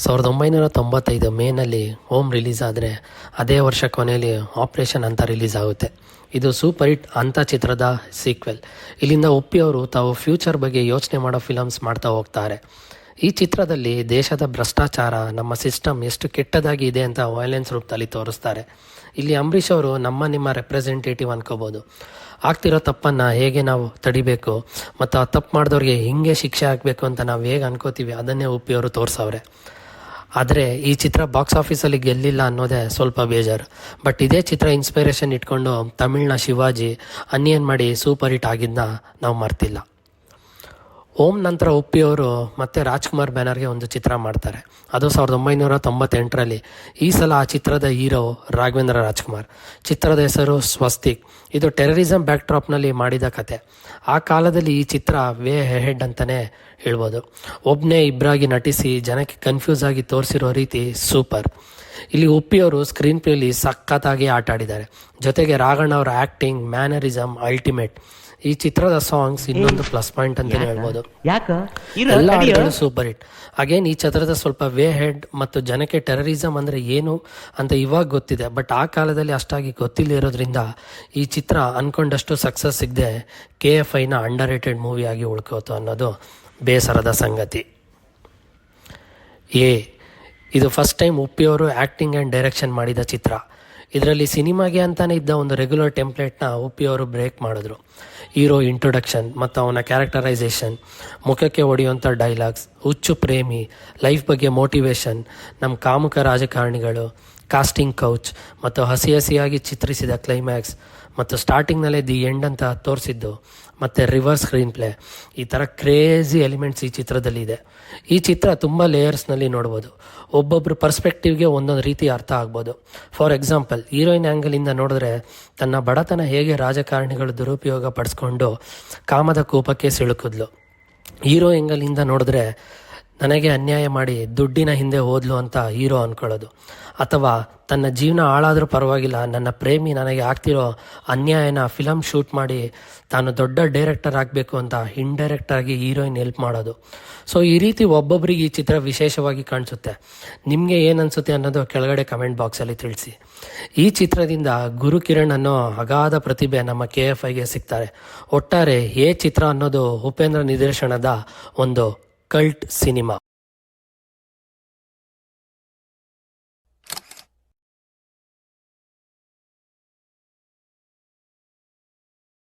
1995 ಮೇನಲ್ಲಿ ohm release ಆದರೆ ಅದೇ ವರ್ಷ ಕೊನೆಯಲ್ಲಿ ಆಪರೇಷನ್ ಅಂತ ರಿಲೀಸ್ ಆಗುತ್ತೆ. ಇದು ಸೂಪರ್ ಹಿಟ್ ಅಂತ ಚಿತ್ರದ ಸೀಕ್ವೆಲ್. ಇಲ್ಲಿಂದ ಉಪ್ಪಿಯವರು ತಾವು ಫ್ಯೂಚರ್ ಬಗ್ಗೆ ಯೋಚನೆ ಮಾಡೋ ಫಿಲಮ್ಸ್ ಮಾಡ್ತಾ ಹೋಗ್ತಾರೆ. ಈ ಚಿತ್ರದಲ್ಲಿ ದೇಶದ ಭ್ರಷ್ಟಾಚಾರ, ನಮ್ಮ ಸಿಸ್ಟಮ್ ಎಷ್ಟು ಕೆಟ್ಟದಾಗಿ ಇದೆ ಅಂತ ವೈಲೆನ್ಸ್ ರೂಪದಲ್ಲಿ ತೋರಿಸ್ತಾರೆ. ಇಲ್ಲಿ ಅಂಬರೀಷ್ ಅವರು ನಿಮ್ಮ ರೆಪ್ರೆಸೆಂಟೇಟಿವ್ ಅನ್ಕೋಬೋದು. ಆಗ್ತಿರೋ ತಪ್ಪನ್ನು ಹೇಗೆ ನಾವು ತಡಿಬೇಕು ಮತ್ತು ಆ ತಪ್ಪು ಮಾಡಿದವ್ರಿಗೆ ಹಿಂಗೆ ಶಿಕ್ಷೆ ಆಗಬೇಕು ಅಂತ ನಾವು ಹೇಗೆ ಅನ್ಕೋತೀವಿ ಅದನ್ನೇ ಉಪ್ಪಿಯವರು ತೋರಿಸವ್ರೆ. ಆದರೆ ಈ ಚಿತ್ರ ಬಾಕ್ಸ್ ಆಫೀಸಲ್ಲಿ ಗೆಲ್ಲಿಲ್ಲ ಅನ್ನೋದೇ ಸ್ವಲ್ಪ ಬೇಜಾರು. ಬಟ್ ಇದೇ ಚಿತ್ರ ಇನ್ಸ್ಪಿರೇಷನ್ ಇಟ್ಕೊಂಡು ತಮಿಳ್ನ ಶಿವಾಜಿ ಅನ್ಯನ್ ಮಾಡಿ ಸೂಪರ್ ಹಿಟ್ ಆಗಿದ್ದನ್ನ ನಾವು ಮರ್ತಿಲ್ಲ. ಓಂ ನಂತರ ಉಪ್ಪಿಯವರು ಮತ್ತೆ ರಾಜ್ಕುಮಾರ್ ಬ್ಯಾನರ್ಗೆ ಒಂದು ಚಿತ್ರ ಮಾಡ್ತಾರೆ. ಅದು 1998ರಲ್ಲಿ. ಈ ಸಲ ಆ ಚಿತ್ರದ ಹೀರೋ ರಾಘವೇಂದ್ರ ರಾಜ್ಕುಮಾರ್. ಚಿತ್ರದ ಹೆಸರು ಸ್ವಸ್ತಿಕ್. ಇದು ಟೆರರಿಸಂ ಬ್ಯಾಕ್ಡ್ರಾಪ್ನಲ್ಲಿ ಮಾಡಿದ ಕತೆ. ಆ ಕಾಲದಲ್ಲಿ ಈ ಚಿತ್ರ ವೇ ಹೆಡ್ ಅಂತಲೇ ಹೇಳ್ಬೋದು. ಒಬ್ಬನೇ ಇಬ್ಬರಾಗಿ ನಟಿಸಿ ಜನಕ್ಕೆ ಕನ್ಫ್ಯೂಸ್ ಆಗಿ ತೋರಿಸಿರೋ ರೀತಿ ಸೂಪರ್. ಇಲ್ಲಿ ಉಪ್ಪಿಯವರು ಸ್ಕ್ರೀನ್ ಪ್ಲೇಲಿ ಸಖತ್ತಾಗಿ ಆಟ ಆಡಿದ್ದಾರೆ. ಜೊತೆಗೆ ರಾಘಣ್ಣ ಅವರ ಆ್ಯಕ್ಟಿಂಗ್, ಮ್ಯಾನರಿಸಮ್ ಅಲ್ಟಿಮೇಟ್. ಈ ಚಿತ್ರದ ಸಾಂಗ್ಸ್ ಇನ್ನೊಂದು ಪ್ಲಸ್ ಪಾಯಿಂಟ್ ಅಂತಲೇ ಹೇಳ್ಬೋದು. ಎಲ್ಲ ಹಾಡುಗಳು ಸೂಪರ್ ಹಿಟ್. ಅಗೇನ್ ಈ ಚಿತ್ರದ ಸ್ವಲ್ಪ ವೇ ಹೆಡ್ ಮತ್ತು ಜನಕ್ಕೆ ಟೆರರಿಸಮ್ ಅಂದರೆ ಏನು ಅಂತ ಇವಾಗ ಗೊತ್ತಿದೆ. ಬಟ್ ಆ ಕಾಲದಲ್ಲಿ ಅಷ್ಟಾಗಿ ಗೊತ್ತಿಲ್ಲ ಇರೋದ್ರಿಂದ ಈ ಚಿತ್ರ ಅಂದ್ಕೊಂಡಷ್ಟು ಸಕ್ಸಸ್ ಸಿಗದೆ KFIನ ಅಂಡರ್ ರೇಟೆಡ್ ಮೂವಿಯಾಗಿ ಉಳ್ಕೋತು ಅನ್ನೋದು ಬೇಸರದ ಸಂಗತಿ. ಇದು ಫಸ್ಟ್ ಟೈಮ್ ಉಪ್ಪಿಯವರು ಆ್ಯಕ್ಟಿಂಗ್ ಆ್ಯಂಡ್ ಡೈರೆಕ್ಷನ್ ಮಾಡಿದ ಚಿತ್ರ. ಇದರಲ್ಲಿ ಸಿನಿಮಾಗೆ ಅಂತಾನೆ ಇದ್ದ ಒಂದು ರೆಗ್ಯುಲರ್ ಟೆಂಪ್ಲೇಟ್ನ ಉಪ್ಪಿಯವರು ಬ್ರೇಕ್ ಮಾಡಿದ್ರು. ಹೀರೋ ಇಂಟ್ರೊಡಕ್ಷನ್ ಮತ್ತು ಅವನ ಕ್ಯಾರೆಕ್ಟರೈಸೇಷನ್, ಮುಖಕ್ಕೆ ಹೊಡೆಯುವಂಥ ಡೈಲಾಗ್ಸ್, ಹುಚ್ಚು ಪ್ರೇಮಿ, ಲೈಫ್ ಬಗ್ಗೆ ಮೋಟಿವೇಶನ್, ನಮ್ಮ ಕಾಮುಕ ರಾಜಕಾರಣಿಗಳು, ಕಾಸ್ಟಿಂಗ್ ಕೌಚ್ ಮತ್ತು ಹಸಿಯಾಗಿ ಚಿತ್ರಿಸಿದ ಕ್ಲೈಮ್ಯಾಕ್ಸ್ ಮತ್ತು ಸ್ಟಾರ್ಟಿಂಗ್ನಲ್ಲೇ ದಿ ಎಂಡ್ ಅಂತ ತೋರಿಸಿದ್ದು ಮತ್ತು ರಿವರ್ಸ್ ಸ್ಕ್ರೀನ್ ಪ್ಲೇ, ಈ ಥರ ಕ್ರೇಜಿ ಎಲಿಮೆಂಟ್ಸ್ ಈ ಚಿತ್ರದಲ್ಲಿದೆ. ಈ ಚಿತ್ರ ತುಂಬ ಲೇಯರ್ಸ್ನಲ್ಲಿ ನೋಡ್ಬೋದು. ಒಬ್ಬೊಬ್ಬರು ಪರ್ಸ್ಪೆಕ್ಟಿವ್ಗೆ ಒಂದೊಂದು ರೀತಿ ಅರ್ಥ ಆಗ್ಬೋದು. ಫಾರ್ ಎಕ್ಸಾಂಪಲ್, ಹೀರೋಯಿನ್ ಆ್ಯಂಗಲಿಂದ ನೋಡಿದ್ರೆ ತನ್ನ ಬಡತನ ಹೇಗೆ ರಾಜಕಾರಣಿಗಳು ದುರುಪಯೋಗ ಪಡಿಸ್ಕೊಂಡು ಕಾಮದ ಕೂಪಕ್ಕೆ ಸಿಲುಕಿದ್ಲು. ಹೀರೋ ಆ್ಯಂಗಲಿಂದ ನೋಡಿದ್ರೆ ನನಗೆ ಅನ್ಯಾಯ ಮಾಡಿ ದುಡ್ಡಿನ ಹಿಂದೆ ಹೋದ್ಲು ಅಂತ ಹೀರೋ ಅಂದ್ಕೊಳ್ಳೋದು. ಅಥವಾ ತನ್ನ ಜೀವನ ಹಾಳಾದರೂ ಪರವಾಗಿಲ್ಲ, ನನ್ನ ಪ್ರೇಮಿ ನನಗೆ ಆಗ್ತಿರೋ ಅನ್ಯಾಯನ ಫಿಲಮ್ ಶೂಟ್ ಮಾಡಿ ತಾನು ದೊಡ್ಡ ಡೈರೆಕ್ಟರ್ ಆಗಬೇಕು ಅಂತ ಇಂಡೈರೆಕ್ಟಾಗಿ ಹೀರೋಯಿನ್ ಹೆಲ್ಪ್ ಮಾಡೋದು. ಸೊ ಈ ರೀತಿ ಒಬ್ಬೊಬ್ಬರಿಗೆ ಈ ಚಿತ್ರ ವಿಶೇಷವಾಗಿ ಕಾಣಿಸುತ್ತೆ. ನಿಮಗೆ ಏನನ್ಸುತ್ತೆ ಅನ್ನೋದು ಕೆಳಗಡೆ ಕಮೆಂಟ್ ಬಾಕ್ಸಲ್ಲಿ ತಿಳಿಸಿ. ಈ ಚಿತ್ರದಿಂದ ಗುರುಕಿರಣ್ ಅನ್ನೋ ಅಗಾಧ ಪ್ರತಿಭೆ ನಮ್ಮ KFIಗೆ ಸಿಗ್ತಾರೆ. ಒಟ್ಟಾರೆ ಚಿತ್ರ ಅನ್ನೋದು ಉಪೇಂದ್ರ ನಿರ್ದೇಶನದ ಒಂದು ಕಲ್ಟ್ ಸಿನಿಮಾ.